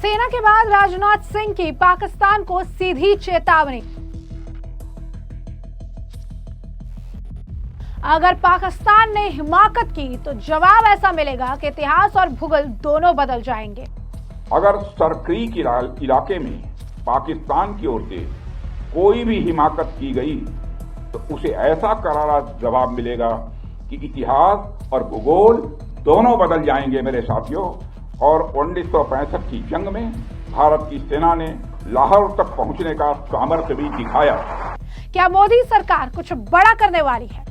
सेना के बाद राजनाथ सिंह की पाकिस्तान को सीधी चेतावनी। अगर पाकिस्तान ने हिमाकत की तो जवाब ऐसा मिलेगा कि इतिहास और भूगोल दोनों बदल जाएंगे। अगर सरक्रीक इलाके में पाकिस्तान की ओर से कोई भी हिमाकत की गई तो उसे ऐसा करारा जवाब मिलेगा कि इतिहास और भूगोल दोनों बदल जाएंगे मेरे साथियों। और 1965 की जंग में भारत की सेना ने लाहौर तक पहुंचने का सामर्थ्य भी दिखाया। क्या मोदी सरकार कुछ बड़ा करने वाली है?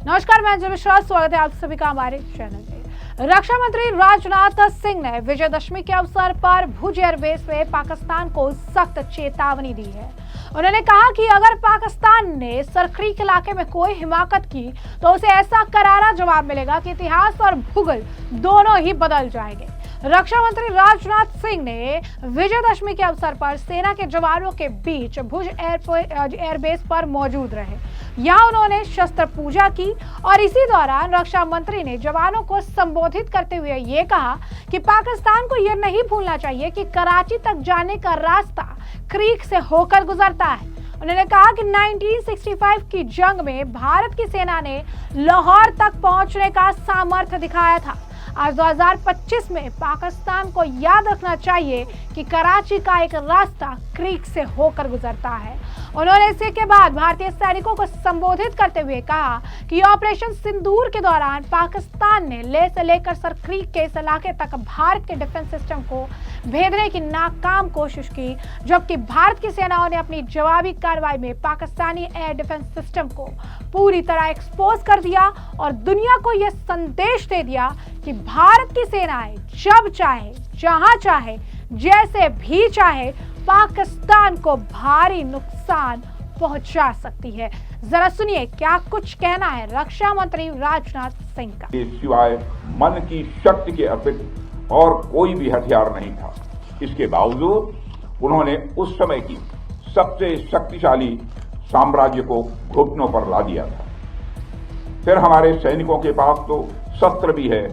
नमस्कार, मैं अंजलि मिश्रा, स्वागत है आप सभी का हमारे चैनल में। रक्षा मंत्री राजनाथ सिंह ने विजयदशमी के अवसर पर भुज एयरबेस में पाकिस्तान को सख्त चेतावनी दी है। उन्होंने कहा कि अगर पाकिस्तान ने सरक्रीक इलाके में कोई हिमाकत की तो उसे ऐसा करारा जवाब मिलेगा कि इतिहास और भूगोल दोनों ही बदल जाएंगे। रक्षा मंत्री राजनाथ सिंह ने विजयदशमी के अवसर पर सेना के जवानों के बीच भुज एयरबेस पर मौजूद रहे। यहाँ उन्होंने शस्त्र पूजा की और इसी दौरान रक्षा मंत्री ने जवानों को संबोधित करते हुए ये कहा कि पाकिस्तान को यह नहीं भूलना चाहिए कि कराची तक जाने का रास्ता क्रीक से होकर गुजरता है। उन्होंने कहा कि 1965 की जंग में भारत की सेना ने लाहौर तक पहुंचने का सामर्थ्य दिखाया था। आज 2025 में पाकिस्तान को याद रखना चाहिए कि कराची का एक रास्ता क्रीक से होकर गुजरता है। उन्होंने इसी के बाद भारतीय सैनिकों को संबोधित करते हुए कहा कि ऑपरेशन सिंदूर के दौरान पाकिस्तान ने लेह से लेकर सरक्रीक के इस इलाके तक भारत के डिफेंस सिस्टम को भेदने की नाकाम कोशिश की, जबकि भारत की सेनाओं ने अपनी जवाबी कार्रवाई में पाकिस्तानी एयर डिफेंस सिस्टम को पूरी तरह एक्सपोज कर दिया और दुनिया को यह संदेश दे दिया कि भारत की सेनाएं जब चाहे, जहां चाहे, जैसे भी चाहे पाकिस्तान को भारी नुकसान पहुंचा सकती है। जरा सुनिए क्या कुछ कहना है रक्षा मंत्री राजनाथ सिंह का। सिवाय मन की शक्ति के अतिरिक्त और कोई भी हथियार नहीं था। इसके बावजूद उन्होंने उस समय की सबसे शक्तिशाली साम्राज्य को घुटनों पर ला दिया था। फिर हमारे सैनिकों के पास तो शस्त्र भी है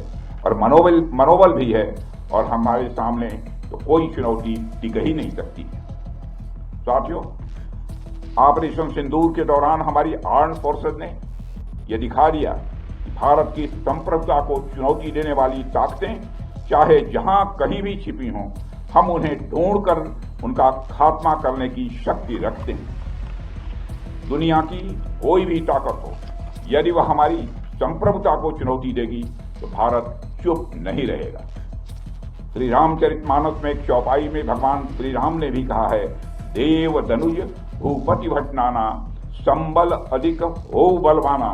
और मनोबल भी है और हमारे सामने तो कोई चुनौती टिक ही नहीं सकती। साथियों, ऑपरेशन सिंदूर के दौरान हमारी आर्म्ड फोर्सेस ने यह दिखा दिया कि भारत की संप्रभुता को चुनौती देने वाली ताकतें चाहे जहां कहीं भी छिपी हों, हम उन्हें ढूंढकर उनका खात्मा करने की शक्ति रखते हैं। दुनिया की कोई भी ताकत हो, यदि वह हमारी संप्रभुता को चुनौती देगी तो भारत चुप नहीं रहेगा। श्री रामचरितमानस में एक चौपाई में भगवान श्री राम ने भी कहा है, देव धनुज भूपति भट नाना, संबल अधिक हो बलवाना,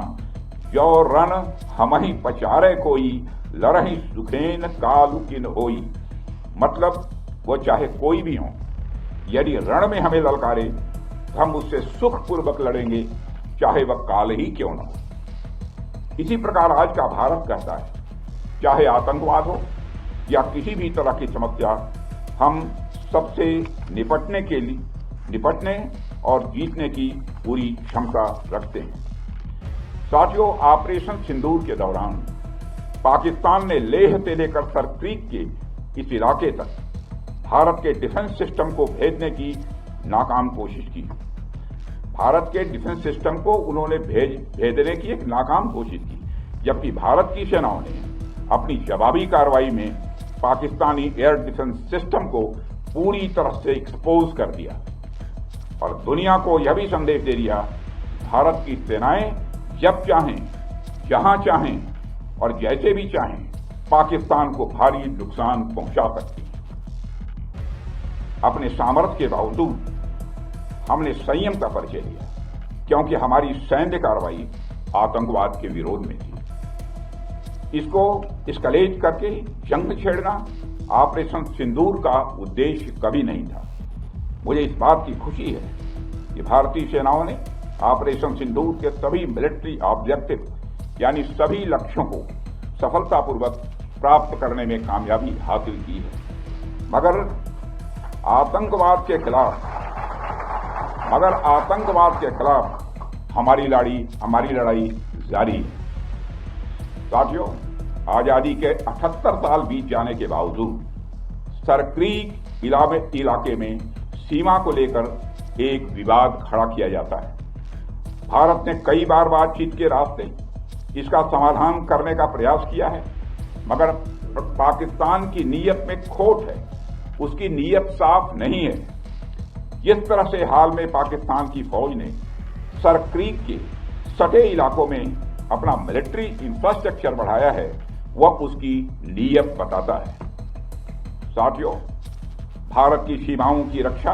जो रण हमहि पचारे कोई, लड़हि सुखेन कालु किन होई। मतलब वो चाहे कोई भी हो, यदि रण में हमें ललकारे हम उससे सुखपूर्वक लड़ेंगे, चाहे वह काल ही क्यों न हो। इसी प्रकार आज का भारत कहता है, चाहे आतंकवाद हो या किसी भी तरह की समस्या, हम सबसे निपटने और जीतने की पूरी क्षमता रखते हैं। साथियों, ऑपरेशन सिंदूर के दौरान पाकिस्तान ने लेह से लेकर सरक्रीक के इस इलाके तक भारत के डिफेंस सिस्टम को भेदने की नाकाम कोशिश की। भारत के डिफेंस सिस्टम को उन्होंने भेदने की एक नाकाम कोशिश की, जबकि भारत की सेनाओं ने अपनी जवाबी कार्रवाई में पाकिस्तानी एयर डिफेंस सिस्टम को पूरी तरह से एक्सपोज कर दिया और दुनिया को यह भी संदेश दे दिया, भारत की सेनाएं जब चाहें, जहां चाहें और जैसे भी चाहें पाकिस्तान को भारी नुकसान पहुंचा सकती हैं। अपने सामर्थ्य के बावजूद हमने संयम का परिचय दिया, क्योंकि हमारी सैन्य कार्रवाई आतंकवाद के विरोध में थी। इसको एस्केलेट करके जंग छेड़ना ऑपरेशन सिंदूर का उद्देश्य कभी नहीं था। मुझे इस बात की खुशी है कि भारतीय सेनाओं ने ऑपरेशन सिंदूर के सभी मिलिट्री ऑब्जेक्टिव यानी सभी लक्ष्यों को सफलतापूर्वक प्राप्त करने में कामयाबी हासिल की है। मगर आतंकवाद के खिलाफ हमारी लड़ाई जारी है। साथियों, आजादी के 78 साल बीत जाने के बावजूद सरक्रीक इलाके में सीमा को लेकर एक विवाद खड़ा किया जाता है। भारत ने कई बार बातचीत के रास्ते इसका समाधान करने का प्रयास किया है, मगर पाकिस्तान की नीयत में खोट है, उसकी नीयत साफ नहीं है। जिस तरह से हाल में पाकिस्तान की फौज ने सरक्रीक के सटे इलाकों में अपना मिलिट्री इंफ्रास्ट्रक्चर बढ़ाया है, वह उसकी नीयत बताता है। साथियों, भारत की सीमाओं की रक्षा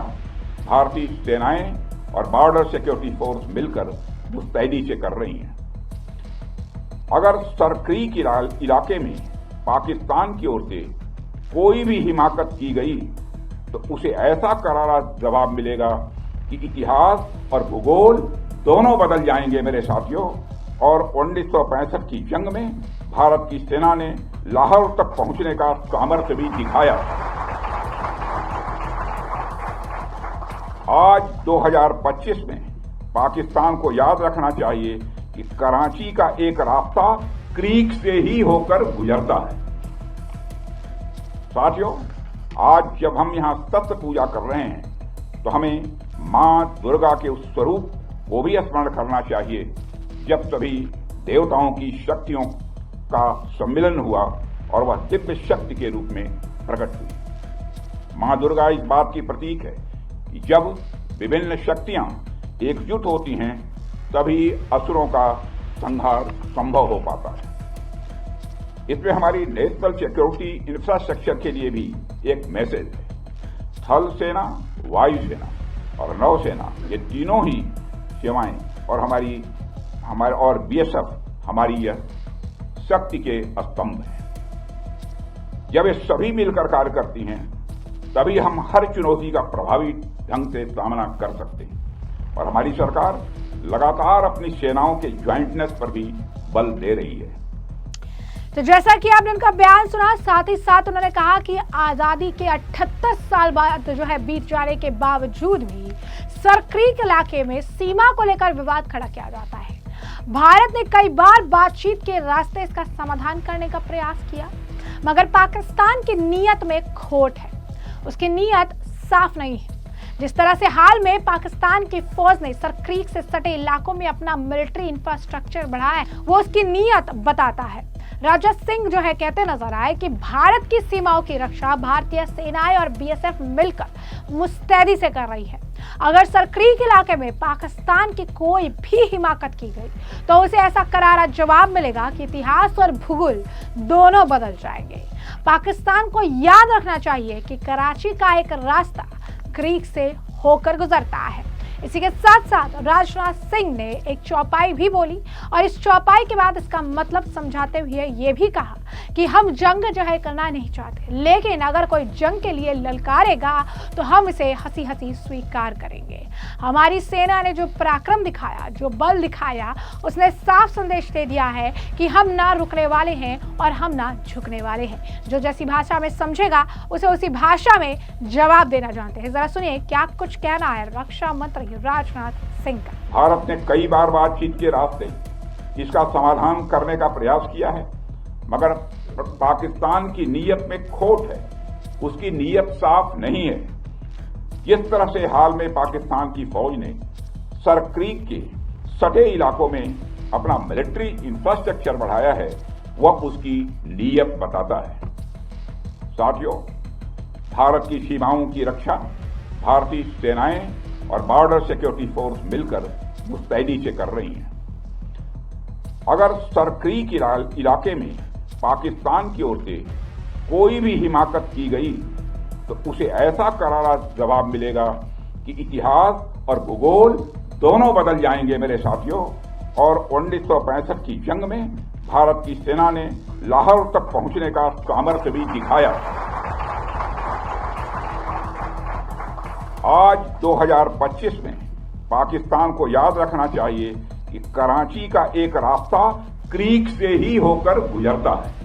भारतीय सेनाएं और बॉर्डर सिक्योरिटी फोर्स मिलकर मुस्तैदी से कर रही हैं। अगर सरक्रीक इलाके में पाकिस्तान की ओर से कोई भी हिमाकत की गई तो उसे ऐसा करारा जवाब मिलेगा कि इतिहास और भूगोल दोनों बदल जाएंगे मेरे साथियों। और 1965 की जंग में भारत की सेना ने लाहौर तक पहुंचने का सामर्थ्य भी दिखाया। आज 2025 में पाकिस्तान को याद रखना चाहिए कि कराची का एक रास्ता क्रीक से ही होकर गुजरता है। साथियों, आज जब हम यहां सत्य पूजा कर रहे हैं तो हमें मां दुर्गा के उस स्वरूप को भी स्मरण करना चाहिए जब सभी देवताओं की शक्तियों का सम्मिलन हुआ और वह दिव्य शक्ति के रूप में प्रकट हुई। मां दुर्गा इस बात की प्रतीक है कि जब विभिन्न शक्तियां एकजुट होती हैं तभी असुरों का संहार संभव हो पाता है। इसमें हमारी नेशनल सिक्योरिटी इंफ्रास्ट्रक्चर के लिए भी एक मैसेज है। थल सेना, वायुसेना और नौसेना, ये तीनों ही सेवाएं और हमारे बीएसएफ हमारी यह शक्ति के स्तंभ हैं। जब ये सभी मिलकर कार्य करती हैं तभी हम हर चुनौती का प्रभावी ढंग से सामना कर सकते हैं। और हमारी सरकार लगातार अपनी सेनाओं के ज्वाइंटनेस पर भी बल दे रही है। तो जैसा कि आपने उनका बयान सुना, साथ ही साथ उन्होंने कहा कि आजादी के 78 साल बाद बीत जाने के बावजूद भी सरक्रीक इलाके में सीमा को लेकर विवाद खड़ा किया जाता है। भारत ने कई बार बातचीत के रास्ते इसका समाधान करने का प्रयास किया, मगर पाकिस्तान की नीयत में खोट है, उसकी नीयत साफ नहीं है। जिस तरह से हाल में पाकिस्तान की फौज ने सरक्रीक से सटे इलाकों में अपना मिलिट्री इंफ्रास्ट्रक्चर बढ़ाया है, वो उसकी नीयत बताता है। राजा सिंह कहते नजर आए कि भारत की सीमाओं की रक्षा भारतीय सेनाएं और बीएसएफ मिलकर मुस्तैदी से कर रही है। अगर सरक्रीक इलाके में पाकिस्तान की कोई भी हिमाकत की गई तो उसे ऐसा करारा जवाब मिलेगा कि इतिहास और भूगोल दोनों बदल जाएंगे। पाकिस्तान को याद रखना चाहिए कि कराची का एक रास्ता क्रीक से होकर गुजरता है। इसी के साथ साथ राजनाथ सिंह ने एक चौपाई भी बोली और इस चौपाई के बाद इसका मतलब समझाते हुए ये भी कहा कि हम जंग करना नहीं चाहते, लेकिन अगर कोई जंग के लिए ललकारेगा तो हम इसे हंसी हंसी स्वीकार करेंगे। हमारी सेना ने जो पराक्रम दिखाया, जो बल दिखाया, उसने साफ संदेश दे दिया है कि हम ना रुकने वाले हैं और हम ना झुकने वाले हैं। जो जैसी भाषा में समझेगा उसे उसी भाषा में जवाब देना जानते हैं। जरा सुनिए क्या कुछ कहना है रक्षा मंत्री राजनाथ सिंह का। भारत ने कई बार बातचीत के रास्ते इसका समाधान करने का प्रयास किया है, मगर पाकिस्तान की नीयत में खोट है, उसकी नीयत साफ नहीं है। जिस तरह से हाल में पाकिस्तान की फौज ने सरक्रीक के सटे इलाकों में अपना मिलिट्री इंफ्रास्ट्रक्चर बढ़ाया है, वह उसकी नीयत बताता है। साथियों, भारत की सीमाओं की रक्षा भारतीय सेनाएं और बॉर्डर सिक्योरिटी फोर्स मिलकर मुस्तैदी से कर रही हैं। अगर सरक्रीक इलाके में पाकिस्तान की ओर से कोई भी हिमाकत की गई तो उसे ऐसा करारा जवाब मिलेगा कि इतिहास और भूगोल दोनों बदल जाएंगे मेरे साथियों। और 1965 की जंग में भारत की सेना ने लाहौर तक पहुंचने का सामर्थ्य भी दिखाया। आज 2025 में पाकिस्तान को याद रखना चाहिए कि कराची का एक रास्ता क्रीक से ही होकर गुजरता है।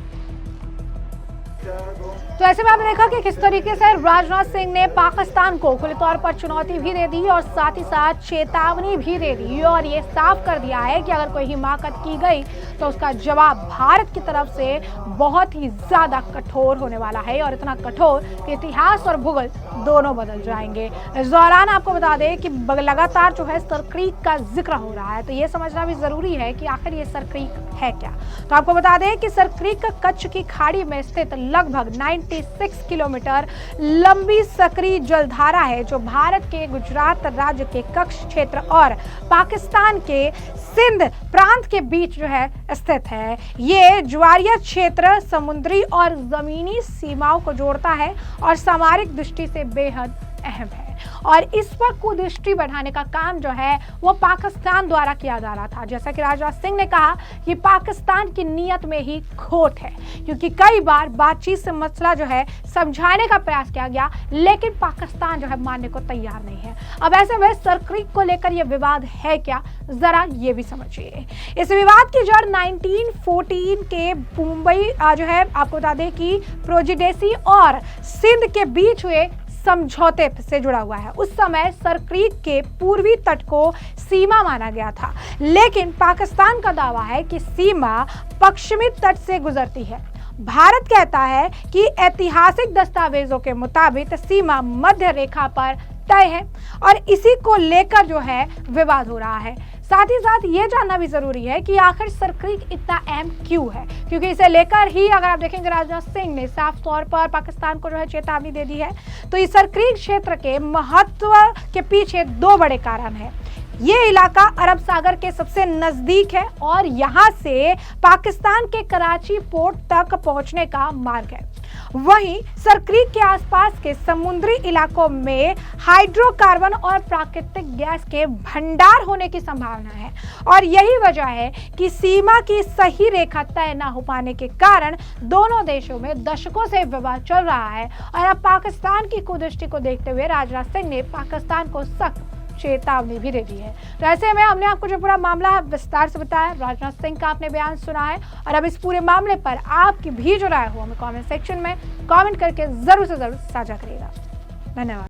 तो ऐसे में आपने देखा कि किस तरीके से राजनाथ सिंह ने पाकिस्तान को खुले तौर पर चुनौती भी दे दी और साथ ही साथ चेतावनी भी दे दी और ये साफ कर दिया है कि अगर कोई हिमाकत की गई तो उसका जवाब भारत की तरफ से बहुत ही ज्यादा कठोर होने वाला है और इतना कठोर कि इतिहास और भूगोल दोनों बदल जाएंगे। इस दौरान आपको बता दें कि लगातार जो है सरक्रीक का जिक्र हो रहा है, तो ये समझना भी जरूरी है कि आखिर ये सरक्रीक है क्या। तो आपको बता दें कि सरक्रीक कच्छ की खाड़ी में स्थित लगभग 96 किलोमीटर लंबी सक्रिय जलधारा है जो भारत के गुजरात राज्य के कच्छ क्षेत्र और पाकिस्तान के सिंध प्रांत के बीच जो है स्थित है। ये ज्वारीय क्षेत्र समुद्री और जमीनी सीमाओं को जोड़ता है और सामरिक दृष्टि से बेहद अहम है और इस पर कुदृष्टि बढ़ाने का काम जो है वो पाकिस्तान द्वारा किया जा रहा था। जैसा कि राजनाथ सिंह ने कहा कि पाकिस्तान की नीयत में ही खोट है, क्योंकि कई बार बातचीत से मसला जो है समझाने का प्रयास किया गया लेकिन पाकिस्तान जो है मानने को तैयार नहीं है। अब ऐसे में सरक्रीक को लेकर यह विवाद है क्या, जरा ये भी समझिए। इस विवाद की जड़ 1914 के मुंबई जो है आपको बता दें कि प्रोजिडेसी और सिंध के बीच हुए समझौते से जुड़ा हुआ है। उस समय सरक्रीक के पूर्वी तट को सीमा माना गया था, लेकिन पाकिस्तान का दावा है कि सीमा पश्चिमी तट से गुजरती है। भारत कहता है कि ऐतिहासिक दस्तावेजों के मुताबिक सीमा मध्य रेखा पर तय है और इसी को लेकर जो है विवाद हो रहा है। साथ ही साथ ये जानना भी जरूरी है कि आखिर सरक्रीक इतना अहम क्यों है, क्योंकि इसे लेकर ही अगर आप देखेंगे राजनाथ सिंह ने साफ तौर पर पाकिस्तान को जो है चेतावनी दे दी है। तो इस सरक्रीक क्षेत्र के महत्व के पीछे दो बड़े कारण हैं। ये इलाका अरब सागर के सबसे नजदीक है और यहाँ से पाकिस्तान के कराची पोर्ट तक पहुंचने का मार्ग है। वहीं सरक्रीक के आसपास के समुद्री इलाकों में हाइड्रोकार्बन और प्राकृतिक गैस के भंडार होने की संभावना है और यही वजह है कि सीमा की सही रेखा तय न हो पाने के कारण दोनों देशों में दशकों से विवाद चल रहा है। और अब पाकिस्तान की कुदृष्टि को देखते हुए राजनाथ सिंह ने पाकिस्तान को सख्त चेतावनी भी दे दी है। तो ऐसे में हमने आपको जो पूरा मामला विस्तार से बताया, राजनाथ सिंह का आपने बयान सुना है और अब इस पूरे मामले पर आपकी भी जो राय हो हमें कमेंट सेक्शन में कमेंट करके जरूर से जरूर साझा करिएगा। धन्यवाद।